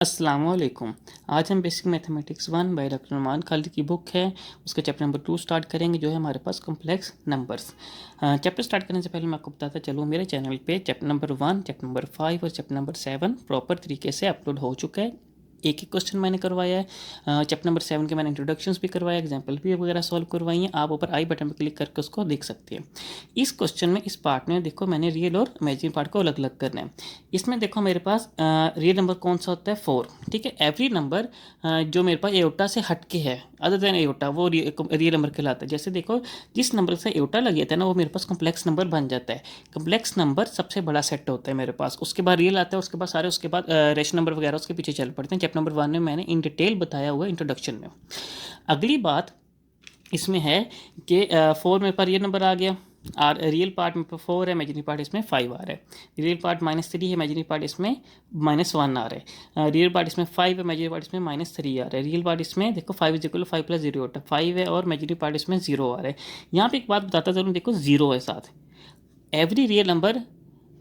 अस्सलामुअलैकुम। आज हम basic mathematics 1 by doctor Numan Khalid की बुक है, उसका चैप्टर नंबर 2 स्टार्ट करेंगे जो है हमारे पास कॉम्प्लेक्स नंबर्स। चैप्टर स्टार्ट करने से पहले मैं आपको बताता चलूँ, मेरे चैनल पे चैप्टर नंबर 1, चैप्टर नंबर 5 और चैप्टर नंबर 7 प्रॉपर तरीके से अपलोड हो चुका है। एक एक क्वेश्चन मैंने करवाया है। चैप्टर नंबर 7 के मैंने इंट्रोडक्शंस भी करवाया, एग्जाम्पल भी वगैरह सॉल्व करवाई हैं। आप ऊपर आई बटन पर क्लिक करके उसको देख सकते हैं। इस क्वेश्चन में, इस पार्ट में देखो, मैंने रियल और इमेजिनरी पार्ट को अलग अलग करना है। इसमें देखो मेरे पास रियल नंबर कौन सा होता है, 4। ठीक है, एवरी नंबर जो मेरे पास एओटा से हटके है अदर देन एओटा, वो रियल नंबर कहलाता है। जैसे देखो, जिस नंबर से एओटा लग जाता है ना, वो मेरे पास कॉम्प्लेक्स नंबर बन जाता है। कॉम्प्लेक्स नंबर सबसे बड़ा सेट होता है मेरे पास, उसके बाद रियल आता है, उसके बाद सारे, उसके बाद रेशनल नंबर वगैरह उसके पीछे चल पड़ते हैं। चैप्टर नंबर 1 में मैंने इन डिटेल बताया हुआ इंट्रोडक्शन में। अगली बात इसमें है कि 4 मेरे पास रियल नंबर आ गया, और रियल पार्ट में 4 है, इमेजिनरी पार्ट इसमें 5 आ रहा है। रियल पार्ट -3 है, इमेजिनरी पार्ट इसमें -1 आ रहा है। रियल पार्ट इसमें 5 है, इमेजिनरी पार्ट इसमें -3 आ रहा है। रियल पार्ट इसमें देखो 5 = 5 + 0 होता है, 5 है, और इमेजिनरी पार्ट इसमें 0 आ रहा है। यहाँ पे एक बात बताता ज़रूर, देखो 0 है साथ। Every real number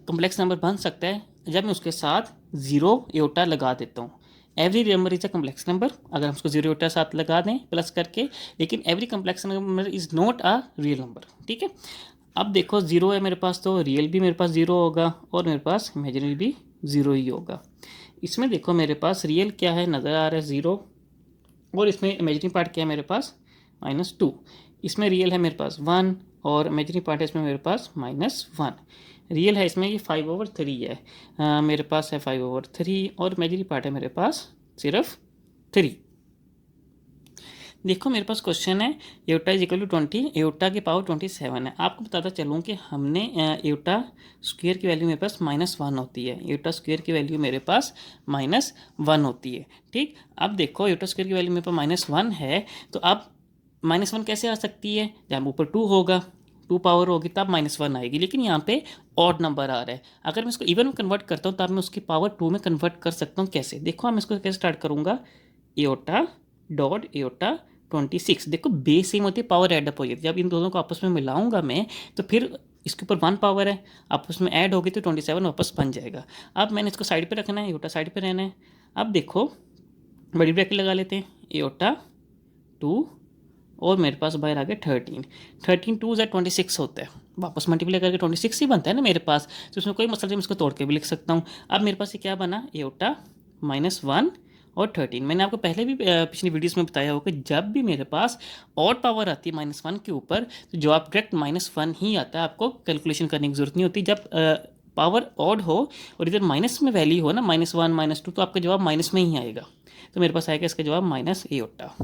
complex number बन सकता है जब मैं उसके साथ 0 एओटा लगा देता हूँ। Every number is a complex number, अगर हम उसको 0 एओटा साथ लगा दें प्लस करके। लेकिन every complex number is not a real number. ठीक है, अब देखो 0 है मेरे पास, तो रियल भी मेरे पास 0 होगा, और मेरे पास इमेजिनरी भी 0 ही होगा। इसमें देखो मेरे पास रियल क्या है, नज़र आ रहा है 0, और इसमें इमेजिनरी पार्ट क्या है मेरे पास, -2। इसमें रियल है मेरे पास 1, और इमेजिनरी पार्ट है इसमें मेरे पास -1। रियल है इसमें ये 5/3 है, मेरे पास है 5/3, और इमेजिनरी पार्ट है मेरे पास सिर्फ 3। देखो मेरे पास क्वेश्चन है, iota is equal to 20, iota की पावर 27 है। आपको बताता चलूँ कि हमने एओटा स्क्वायर की वैल्यू मेरे पास -1 होती है, एओटा स्क्वायर की वैल्यू मेरे पास -1 होती है। ठीक, अब देखो एओटा स्क्वायर की वैल्यू मेरे पास -1 है, तो अब -1 कैसे आ सकती है, जब ऊपर 2 होगा, 2 पावर होगी तब -1 आएगी। लेकिन यहाँ पे ऑड नंबर आ रहा है, अगर मैं इसको इवन में कन्वर्ट करता हूँ तब मैं उसकी पावर 2 में कन्वर्ट कर सकता हूँ। कैसे, देखो हम इसको कैसे स्टार्ट करूँगा, एओटा डॉट एओटा 26। देखो बेस सेम होती है, पावर एडअप हो जाती है। जब इन दोनों को आपस में मिलाऊंगा मैं, तो फिर इसके ऊपर 1 पावर है, आपस में ऐड होगी तो 27 वापस बन जाएगा। अब मैंने इसको साइड पे रखना है, एओटा साइड पे रहना है। अब देखो बड़ी ब्रैकेट लगा लेते हैं, एओटा 2, और मेरे पास बाहर आ गया 13। 13 2 ज़ा 26 होता है, वापस मल्टीप्लाई करके 26 ही बनता है ना मेरे पास, तो उसमें कोई मसला नहीं, मैं इसको तोड़ के भी लिख सकता हूँ। अब मेरे पास ये क्या बना, एओटा -1 और 13। मैंने आपको पहले भी पिछली वीडियोस में बताया होगा कि जब भी मेरे पास ऑड पावर आती है -1 के ऊपर, तो जवाब डायरेक्ट -1 ही आता है, आपको कैलकुलेशन करने की जरूरत नहीं होती। जब पावर ऑड हो और इधर माइनस में वैल्यू हो ना, -1 -2, तो आपका जवाब माइनस में ही आएगा। तो मेरे पास आएगा इसका जवाब -एओटा।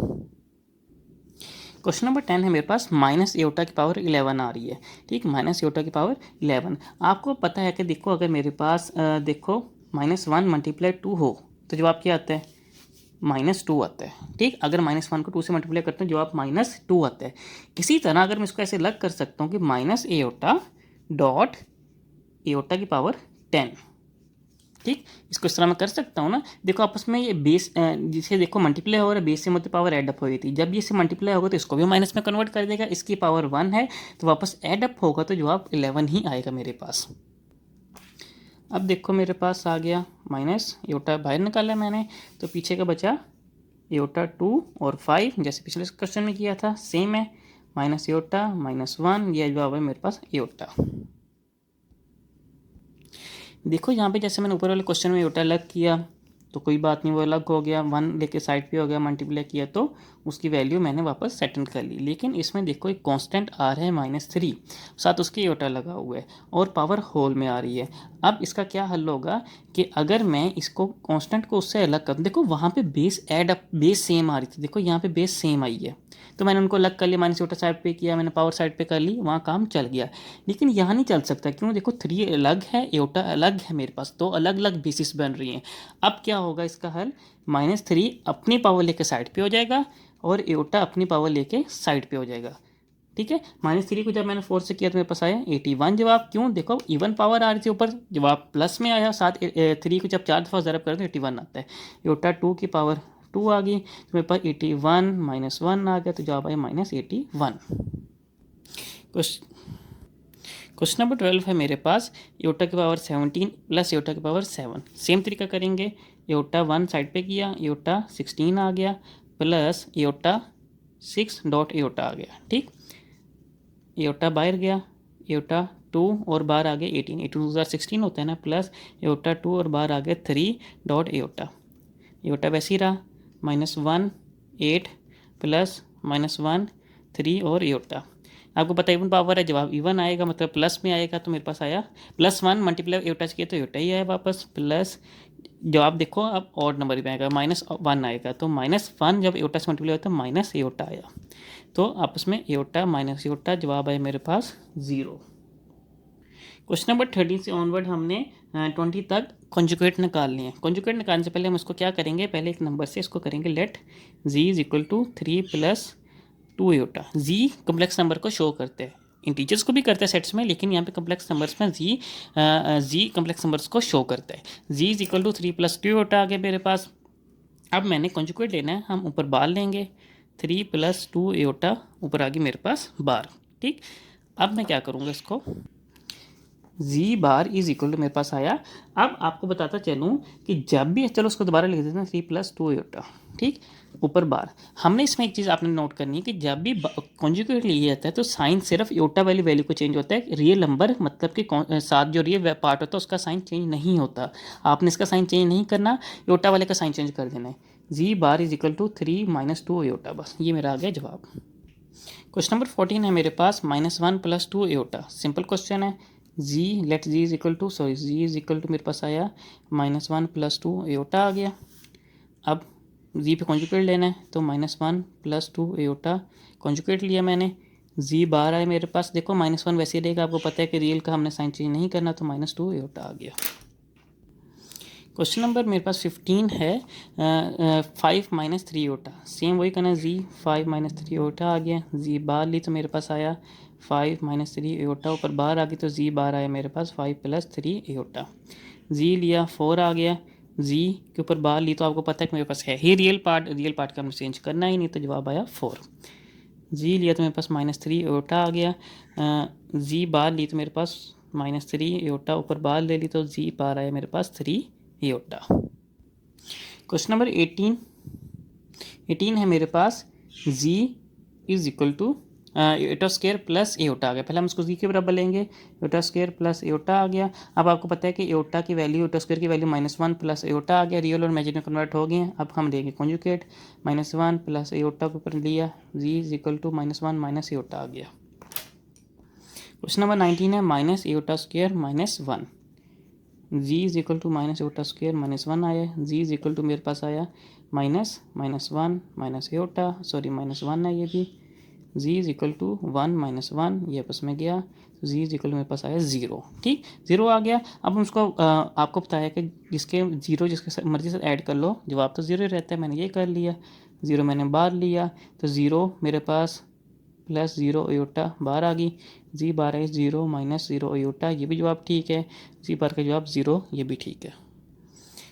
क्वेश्चन नंबर 10 है मेरे पास, माइनस एओटा की पावर 11 आ रही है। ठीक, माइनस एओटा की पावर 11। आपको पता है कि देखो, अगर मेरे पास देखो -1 × 2 हो तो जवाब क्या आता है, -2 आता है। ठीक, अगर -1 को 2 से मल्टीप्लाई करते हैं जवाब -2 आता है। इसी तरह अगर मैं इसको ऐसे अलग कर सकता हूँ कि माइनस एओटा डॉट एओटा की पावर 10। ठीक, इसको इस तरह मैं कर सकता हूँ ना। देखो आपस में ये बेस जिसे देखो मल्टीप्लाई हो रहा है, बेस से मतलब पावर एड अप हो गई थी, जब ये से मल्टीप्लाई होगा तो इसको भी माइनस में कन्वर्ट कर देगा, इसकी पावर 1 है तो वापस एड अप होगा तो जवाब 11 ही आएगा मेरे पास। अब देखो मेरे पास आ गया माइनस एओटा बाहर निकाला मैंने, तो पीछे का बचा एओटा 2 और 5, जैसे पिछले क्वेश्चन में किया था सेम है, माइनस एओटा -1, यह जवाब है मेरे पास एओटा। देखो यहाँ पे जैसे मैंने ऊपर वाले क्वेश्चन में एओटा अलग किया तो कोई बात नहीं, वो अलग हो गया, 1 लेके साइड पे हो गया, मल्टीप्लाई किया तो उसकी वैल्यू मैंने वापस सेटल कर ली। लेकिन इसमें देखो एक कांस्टेंट आ रहा है -3, साथ उसके एओटा लगा हुआ है, और पावर होल में आ रही है। अब इसका क्या हल होगा कि अगर मैं इसको कांस्टेंट को उससे अलग कर, देखो वहाँ पे base add up, base same आ रही थी, देखो यहाँ पे बेस सेम आई है, तो मैंने उनको अलग कर लिया, माइनस एओटा साइड पे किया, मैंने पावर साइड पे कर ली, वहाँ काम चल गया। लेकिन यहाँ नहीं चल सकता, क्यों, देखो 3 अलग है, एओटा अलग है, मेरे पास तो अलग अलग बेसिस बन रही हैं। अब क्या होगा इसका हल, -3 अपनी पावर लेके साइड पे हो जाएगा, और एओटा अपनी पावर लेके साइड पे हो जाएगा। ठीक है, -3 को जब मैंने 4 से किया तो मेरे पास आया 81 जवाब। क्यों, देखो इवन पावर आ रही थी ऊपर, जवाब प्लस में आया, साथ 3 को जब 4 दफ़ा ज़रब करें तो 81 आता है। एओटा 2 की पावर 2 आ गई, तो मेरे पास 81 -1 आ गया, तो जवाब आया -81। क्वेश्चन नंबर 12 है मेरे पास, एओटा की पावर 17 प्लस एओटा की पावर 7। सेम तरीका करेंगे, एयोटा 1 साइड पे किया, एयोटा 16 आ गया, प्लस एयोटा 6 डॉट एयोटा आ गया। ठीक, एयोटा बाहर गया, एयोटा 2 और बाहर आ गया 18, 18 होता है ना, प्लस एयोटा 2 और बाहर आ गया 3 डॉट एयोटा। एयोटा वैसे ही रहा, -1 8 प्लस -1 3 और एयोटा। आपको पता इवन पावर है, जवाब इवन आएगा मतलब प्लस में आएगा, तो मेरे पास आया +1 मल्टीप्लाई एयोटा से किया तो एयोटा ही आया वापस, प्लस जवाब देखो अब ऑड नंबर में आएगा, -1 आएगा, तो -1 जब एयोटा से मल्टीप्लाई होता है माइनस एयोटा आया, तो आपस में एयोटा माइनस एयोटा, जवाब आया मेरे पास 0। क्वेश्चन नंबर 13 से ऑनवर्ड हमने 20 तक कॉन्जुगेट निकाल लिए हैं। कॉन्जुगेट निकालने से पहले हम इसको क्या करेंगे, पहले एक नंबर से इसको करेंगे let z is equal to 3 + 2 iota. z complex number को शो करते हैं, इंटीजर्स को भी करते हैं सेट्स में, लेकिन यहाँ पे कम्प्लेक्स नंबर्स में z कम्प्लेक्स नंबर्स को शो करता है। z is equal to 3 + 2 iota आ गया मेरे पास। अब मैंने कॉन्जुगेट लेना है, हम ऊपर बार लेंगे, 3 + 2 एयोटा ऊपर आ गई मेरे पास बार। ठीक, अब मैं क्या करूँगा, इसको जी बार इज इक्वल टू मेरे पास आया। अब आपको बताता चलूँ कि जब भी, चलो उसको दोबारा लिख देते हैं, 3 + 2 एयोटा। ठीक, ऊपर बार। हमने इसमें एक चीज़ आपने नोट करनी है कि जब भी कॉन्जुगेट लिया जाता है तो साइन सिर्फ एयोटा वाली वैल्यू को चेंज होता है, रियल नंबर मतलब कि साथ जो रियल पार्ट होता है उसका साइन चेंज नहीं होता। आपने इसका साइन चेंज नहीं करना, एयोटा वाले का साइन चेंज कर देना है। Z bar is equal to 3 - 2 iota, बस ये मेरा आ गया जवाब। क्वेश्चन नंबर 14 है मेरे पास, -1 + 2 एयोटा। सिंपल क्वेश्चन है, Z let Z is equal to Z is equal to मेरे पास आया -1 + 2 एयोटा आ गया। अब जी पे कॉन्जुगेट लेना है, तो -1 + 2 एयोटा कॉन्जुगेट लिया मैंने, जी बार आया मेरे पास। देखो -1 वैसे ही रहेगा, आपको पता है कि रियल का हमने साइन चेंज नहीं करना, तो -2 एयोटा आ गया। क्वेश्चन नंबर मेरे पास 15 है, 5 - 3 एयोटा। सेम वही करना, जी 5 - 3 एयोटा आ गया, जी बार ली तो मेरे पास आया 5 - 3 एयोटा, ऊपर बार आ गई तो जी बार आया मेरे पास 5 + 3 एयोटा। जी लिया 4 आ गया, जी के ऊपर बार ली तो आपको पता है कि मेरे पास है ही रियल पार्ट का हमने चेंज करना ही नहीं, तो जवाब आया 4। जी लिया तो मेरे पास -3 एयोटा आ गया, जी बार ली तो मेरे पास -3 एयोटा, ऊपर बार ले ली तो जी बार आया मेरे पास 3 एयोटा। क्वेश्चन नंबर 18 है मेरे पास, z is equal to iota square plus iota आ गया। पहले हम इसको z के बराबर लेंगे, एयोटा स्क्वायर प्लस एयोटा आ गया। अब आपको पता है कि एयोटा की वैल्यू, एयोटा स्क्वायर की वैल्यू -1 प्लस एयोटा आ गया, रियल और इमेजिनरी में कन्वर्ट हो गए हैं। अब हम लेंगे कॉन्जुगेट, -1 प्लस एयोटा के ऊपर लिया, z is equal to -1 minus iota आ गया। क्वेश्चन नंबर 19 है, minus iota square -1, Z is equal to minus iota square -1 आया, जी इज इक्वल टू मेरे पास आया -1 माइनस एयोटा, सॉरी -1 है ये भी, जी इज इक्वल टू 1 - 1 ये आपस में गया, जी इज इक्वल टू मेरे पास आया 0। ठीक, 0 आ गया। अब हम उसको आपको बताया कि जिसके 0 जिसके मर्जी से ऐड कर लो, जवाब तो 0 ही रहता है, मैंने ये कर लिया, 0 मैंने बाहर लिया, तो 0 मेरे पास +0 एयोटा बाहर आ गई, जी बार है 0 - 0 एयोटा, ये भी जवाब ठीक है, जी बार का जवाब 0 ये भी ठीक है।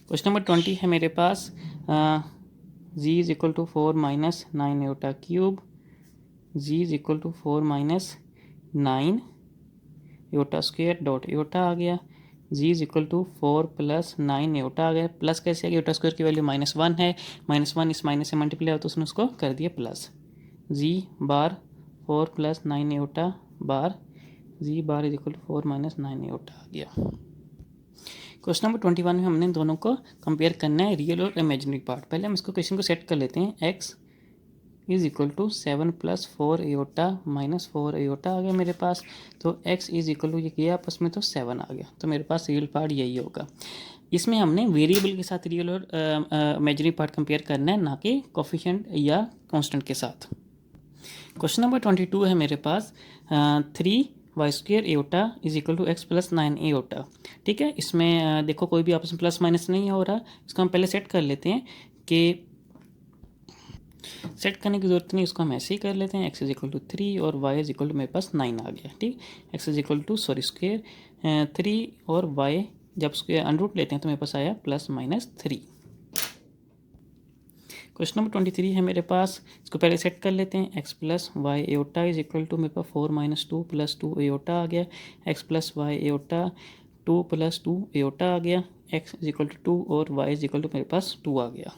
क्वेश्चन नंबर 20 है मेरे पास, Z is equal to 4 - 9 iota cube, Z is equal to 4 - 9 iota square dot iota आ गया, Z is equal to 4 + 9 iota आ गया। प्लस कैसे आ गया, एयोटा स्क्वायर की वैल्यू -1 है, -1 इस माइनस से मल्टीप्लाई हो तो उसने उसको कर दिया plus, Z bar 4 + 9 iota bar, Z bar is equal to 4 - 9 iota आ गया। क्वेश्चन नंबर 21 में हमने दोनों को कंपेयर करना है, रियल और इमेजिनरी पार्ट। पहले हम इसको क्वेश्चन को सेट कर लेते हैं, x is equal to 7 + 4 iota -4 iota आ गया मेरे पास, तो x इज इक्वल टू ये किया आपस में तो 7 आ गया, तो मेरे पास रियल पार्ट यही होगा। इसमें हमने वेरिएबल के साथ रियल और इमेजिनरी पार्ट कंपेयर करना है, ना कि कोफिशिएंट या कांस्टेंट के साथ। क्वेश्चन नंबर 22 है मेरे पास, 3y² iota is equal to x + 9 iota. ठीक है, इसमें देखो कोई भी आपस में प्लस माइनस नहीं हो रहा, इसको हम पहले सेट कर लेते हैं कि सेट करने की ज़रूरत नहीं, इसको हम ऐसे ही कर लेते हैं, x इज इक्वल टू 3 और y इज इक्वल टू मेरे पास 9 आ गया। ठीक, x is equal to square 3 और y जब स्क्वायर अनरूट लेते हैं तो मेरे पास आया +-3। क्वेश्चन नंबर 23 है मेरे पास, इसको पहले सेट कर लेते हैं, x + y iota is equal to मेरे पास 4 - 2 + 2 एयोटा आ गया, x + y iota 2 plus 2 iota आ गया, x इज इक्वल टू 2 और y इज इक्वल टू मेरे पास 2 आ गया।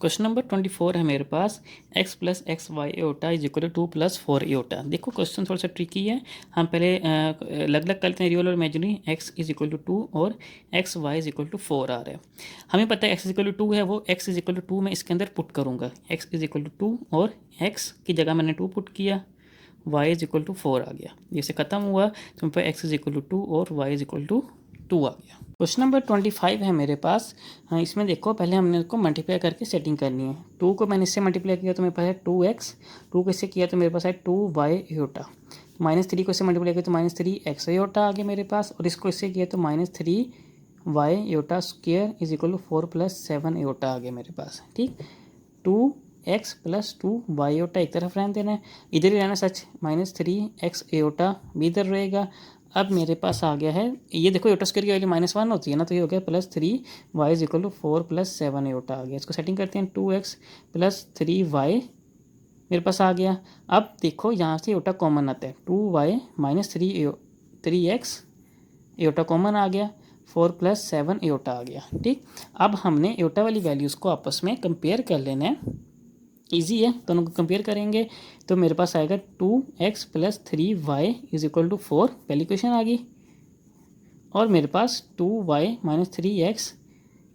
क्वेश्चन नंबर 24 है मेरे पास, x plus x y iota is equal to 2 plus 4 iota. देखो क्वेश्चन थोड़ा सा ट्रिकी है, हम पहले अलग अलग करते हैं रियल और imaginary. x is equal to 2 और x y is equal to 4 आ रहा है। हमें पता है x इज इक्वल टू 2 है, वो x इज इक्वल टू 2 मैं इसके अंदर पुट करूँगा। x इज इक्वल टू 2 और x की जगह मैंने 2 पुट किया, y इज इक्वल टू 4 आ गया। जैसे ख़त्म हुआ तो मेरे पास x इज इक्वल टू 2 और y इज इक्वल टू 2 आ गया। क्वेश्चन नंबर 25 है मेरे पास। हाँ, इसमें देखो पहले हमने इसको मल्टीप्लाई करके सेटिंग करनी है। 2 को मैंने इससे मल्टीप्लाई किया तो मेरे पास है 2x, 2 को इससे किया तो मेरे पास है 2y एयोटा, -3 को इससे मल्टीप्लाई किया तो -3x एयोटा आ गया मेरे पास, और इसको इससे किया तो -3y iota square is equal to 4 + 7 iota आ गया मेरे पास। ठीक, 2x + 2y एयोटा एक तरफ रहने देना है, इधर ही रहना सच, -3x एयोटा भी इधर रहेगा। अब मेरे पास आ गया है, ये देखो एयोटा स्क्वायर की वैल्यू -1 होती है ना, तो ये हो गया +3y is equal to 4 + 7 iota आ गया। इसको सेटिंग करते हैं, 2x + 3y मेरे पास आ गया। अब देखो यहाँ से एयोटा कॉमन आता है, 2y - 3x एयोटा कॉमन आ गया, 4 + 7 एयोटा आ गया। ठीक, अब हमने एयोटा वाली वैल्यूज़ को आपस में कंपेयर कर लेना है। ईजी है, दोनों को कंपेयर करेंगे तो मेरे पास आएगा 2x + 3y is equal to 4, पहली क्वेश्चन आ गई, और मेरे पास 2y - 3x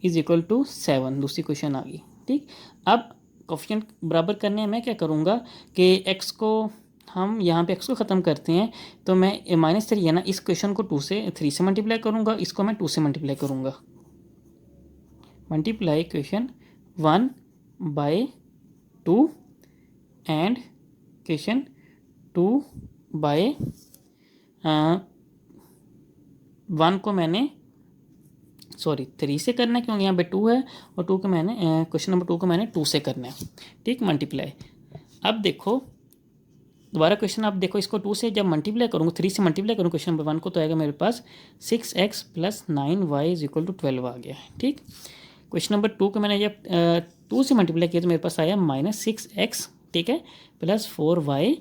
is equal to 7 दूसरी क्वेश्चन आ गई। ठीक, अब कोफिशिएंट बराबर करने में मैं क्या करूँगा कि x को हम यहाँ पे x को ख़त्म करते हैं, तो मैं -3 है ना, इस क्वेश्चन को 3 से मल्टीप्लाई करूँगा, इसको मैं 2 से मल्टीप्लाई करूँगा। Multiply question 1 by 2 and question 2 by 1 को मैंने 3 से करना है, क्योंकि यहाँ पे 2 है, और 2 को मैंने क्वेश्चन नंबर 2 को मैंने 2 से करना है। ठीक, मल्टीप्लाई। अब देखो दोबारा क्वेश्चन, अब देखो इसको 2 से जब मल्टीप्लाई करूँगा, 3 से मल्टीप्लाई करूँ क्वेश्चन नंबर 1 को, तो आएगा मेरे पास 6x + 9y is equal to 12 आ गया है। ठीक, क्वेश्चन नंबर 2 को मैंने जब 2 से मल्टीप्लाई किया तो मेरे पास आया -6x, ठीक है, + 4y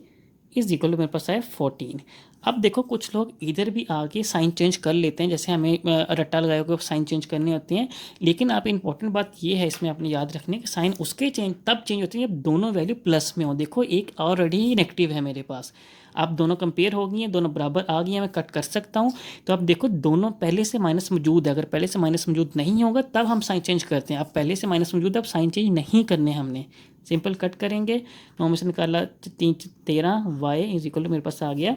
इज इक्वल टू मेरे पास आया 14। अब देखो कुछ लोग इधर भी आके साइन चेंज कर लेते हैं, जैसे हमें रट्टा लगाए को साइन चेंज करने होते हैं, लेकिन आप इंपॉर्टेंट बात ये है इसमें आपने याद रखने कि साइन उसके तब चेंज होती है जब दोनों वैल्यू प्लस में हो। देखो एक ऑलरेडी नेगेटिव है मेरे पास, अब दोनों कंपेयर हो गई हैं, दोनों बराबर आ गई हैं, मैं कट कर सकता हूँ। तो अब देखो दोनों पहले से माइनस मौजूद है, अगर पहले से माइनस मौजूद नहीं होगा तब हम साइन चेंज करते हैं। अब पहले से माइनस मौजूद है, अब साइन चेंज नहीं करने हमने, सिंपल कट करेंगे। 9 में से निकाला 13, y इज इक्वल टू मेरे पास आ गया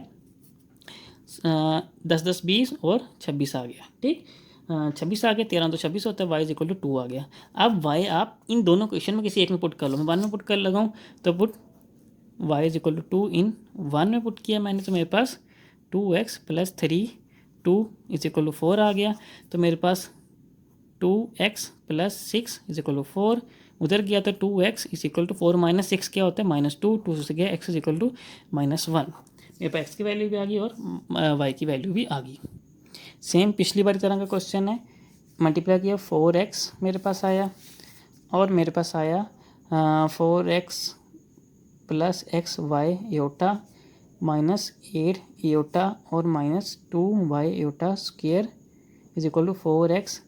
10 10 20 और 26 आ गया। ठीक, 26 आ गया, 13 तो 26 होता है, y इज इक्वल टू 2 आ गया। अब y आप इन दोनों क्वेश्चन में किसी एक में पुट कर लो, मैं 1 में पुट कर लगाऊँ तो put y is equal to 2 in 1 में पुट किया मैंने, तो मेरे पास 2x + 3 2 इज इक्वल टू 4 आ गया। तो मेरे पास 2x + 6 इज इक्वल टू 4, उधर गया तो 2x इज इक्वल टू 4 - 6 क्या होता है -2, 2 से गया x इज इक्वल टू -1। मेरे पास x की वैल्यू भी आ गई और y की वैल्यू भी आ गई। सेम पिछली बार तरह का क्वेश्चन है, मल्टीप्लाई किया 4x मेरे पास आया, और मेरे पास आया 4x + xy एयोटा -8 एयोटा और -2y iota square is equal to 4x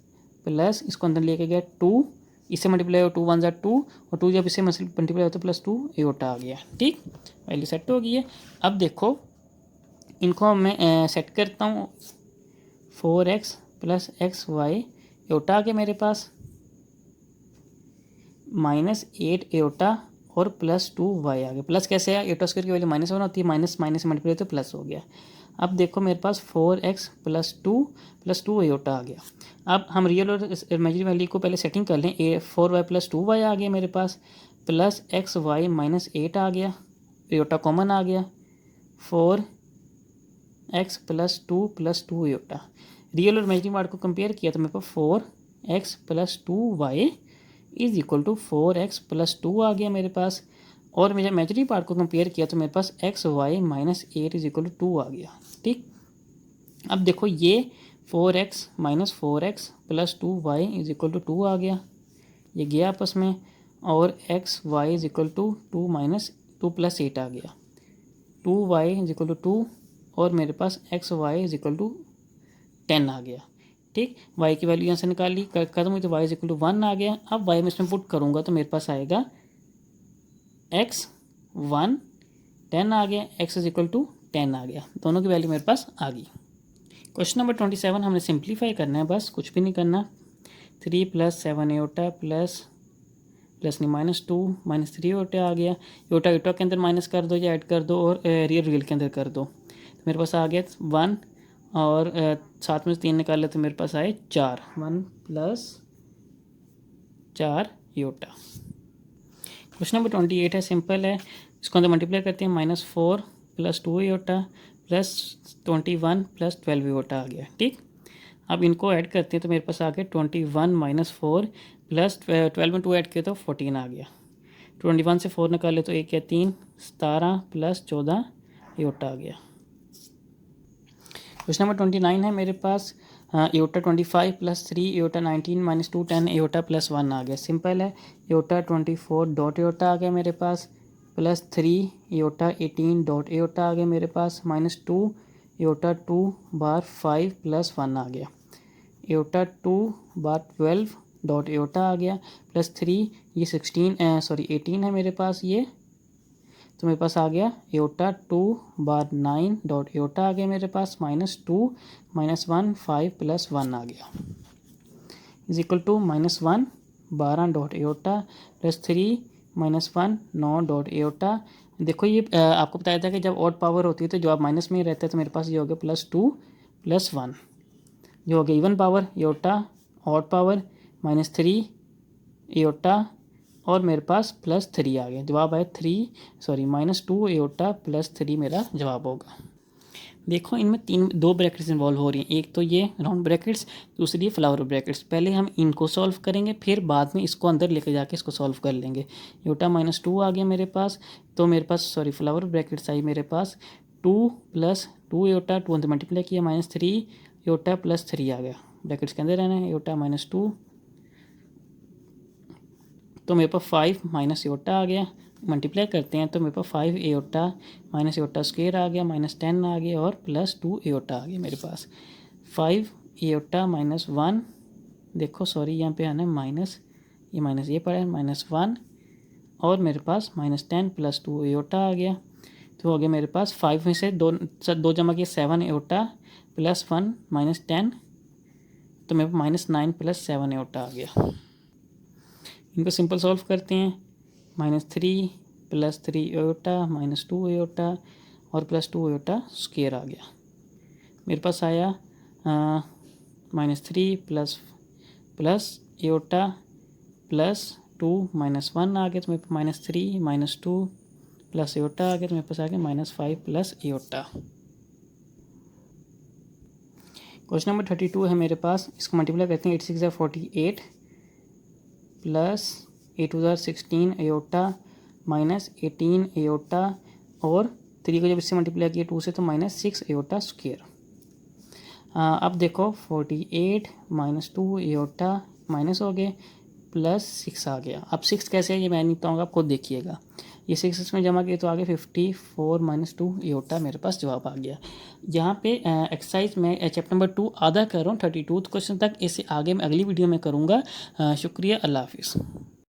plus, इसको अंदर लेके गया 2, इससे मल्टीप्लाई हो 2 1 ज़ा 2, और 2 जब इससे मल्टीप्लाई होता है +2 एयोटा आ गया। ठीक, वैल्यू सेट हो गई है। अब देखो इनको मैं सेट करता हूँ, 4x + xy एयोटा आ गया मेरे पास, -8 एयोटा और +2y आ गया। प्लस कैसे आया, एयोटा स्क्वायर की वैल्यू -1 होती है, माइनस से मल्टीप्लाई तो प्लस हो गया। अब देखो मेरे पास 4x + 2 एयोटा आ गया। अब हम रियल और इमेजिनरी वैल्यू को पहले सेटिंग कर लें, 4y + 2y आ गया मेरे पास, प्लस xy -8 आ गया, एयोटा कॉमन आ गया, 4x + 2 एयोटा। रियल और इमेजिनरी पार्ट को कंपेयर किया तो मेरे पास 4x + 2y is equal to 4x + 2 आ गया मेरे पास, और मेरे इमेजिनरी पार्ट को कंपेयर किया तो मेरे पास xy -8 इज इक्वल टू 2 आ गया। ठीक, अब देखो ये 4x - 4x + 2y is equal to 2 आ गया, ये गया आपस में, और xy इज इक्वल टू 2 + 8 आ गया, 2y इज इक्वल टू 2, और मेरे पास xy इज इक्वल टू 10 आ गया। ठीक, y की वैल्यू यहाँ से निकाल ली, खत्म हुई तो y इज इक्वल टू 1 आ गया। अब y में इसमें पुट करूँगा तो मेरे पास आएगा x 1 10 आ गया, x इज इक्वल टू 10 आ गया, दोनों की वैल्यू मेरे पास आ गई। क्वेश्चन नंबर 27 हमने सिंप्लीफाई करना है, बस कुछ भी नहीं करना। 3 + 7 एटा प्लस नहीं -2 -3 एटा आ गया। एटा एटा के अंदर माइनस कर दो या ऐड कर दो और रियल रियल के अंदर कर दो, तो मेरे पास आ गया 1 और 7 में से 3 निकाले तो मेरे पास आए 4। 1 + 4 एटा। क्वेश्चन नंबर 28 है, सिंपल है, इसको अंदर मल्टीप्लाई करते हैं। -4 + 2 एटा प्लस 21 + 12 एटा आ गया। ठीक, अब इनको ऐड करते हैं तो मेरे पास आ गया 21 - 4 प्लस 12 में 2 ऐड किया तो 14 आ गया। 21 से 4 निकाले तो 1 या 3 17 + 14 एटा आ गया। क्वेश्चन नंबर 29 है मेरे पास, एटा 25 + 3 एटा 19 - 2 10 एटा + 1 आ गया। सिंपल है, एटा 24 डॉट एटा आ गया मेरे पास, प्लस 3 एटा 18 डॉट एटा आ गया मेरे पास, -2 एटा 2 बार 5 + 1 आ गया। एटा 2 बार 12 डॉट एटा आ गया, प्लस 3 ये 18 है मेरे पास ये, तो मेरे पास आ गया एटा 2 बार 9 डॉट एटा आ गया मेरे पास, -2 -1 5 + 1 आ गया, is equal to -1 12 dot Etah plus 3 -1 9 dot एटा। देखो ये आपको बताया था कि जब ऑड पावर होती है तो जवाब माइनस में ही रहता है, तो मेरे पास ये हो गया +2 + 1। जो हो गया इवन पावर एटा, ऑड पावर -3 एटा और मेरे पास +3 आ गया। जवाब आया -2 एटा +3 मेरा जवाब होगा। देखो इनमें दो ब्रैकेट्स इन्वॉल्व हो रही हैं, एक तो ये राउंड ब्रैकेट्स, दूसरी फ्लावर ब्रैकेट्स। पहले हम इनको सॉल्व करेंगे, फिर बाद में इसको अंदर लेके जाके इसको सॉल्व कर लेंगे। एटा -2 आ गया मेरे पास, तो मेरे पास फ्लावर ब्रैकेट्स आई मेरे पास 2 + 2 एटा, 2 अंदर मल्टीप्लाई किया, -3 एटा +3 आ गया, ब्रैकेट्स के अंदर रहना है। एटा -2 तो मेरे पास 5 - एटा आ गया, मल्टीप्लाई करते हैं तो मेरे पास 5 एटा -एटा स्क्वायर आ गया, -10 आ गया और +2 एटा आ गया मेरे पास। 5 एटा -1, देखो सॉरी यहाँ पे आना माइनस, ये माइनस ये पड़ा है, -1 और मेरे पास -10 + 2 एटा आ गया, तो हो गया मेरे पास 5 में से दो जमा किया 7 एटा +1 -10, तो मेरे पास -9 + 7 एटा आ गया। इनको सिंपल सॉल्व करते हैं। -3 + 3 एटा -2 एटा और +2 एटा स्क्वायर आ गया। मेरे पास आया -3 प्लस एटा +2 -1 आ गया, तो मेरे पास -3 -2 प्लस एटा आ गया, तो मेरे पास आ गया -5 + एटा। क्वेश्चन नंबर 32 है मेरे पास, इसको मल्टीप्लाई करते हैं। 8 6 = 48 प्लस 8 2 = 16 एटा -18 एटा और 3 को जब इससे मल्टीप्लाई किया 2 से तो -6 एटा स्क्वायर। अब देखो 48 -2 एटा माइनस हो गए, +6 आ गया। अब 6 कैसे है ये मैं नहीं बताऊँगा, आप खुद देखिएगा। ये 6 इसमें जमा किए तो आगे 54 - 2 एटा मेरे पास जवाब आ गया। यहाँ पे एक्सरसाइज में चैप्टर नंबर 2 आधा कर रहा हूँ 32 क्वेश्चन तक, इससे आगे मैं अगली वीडियो में करूँगा। शुक्रिया, अल्लाह हाफिज़।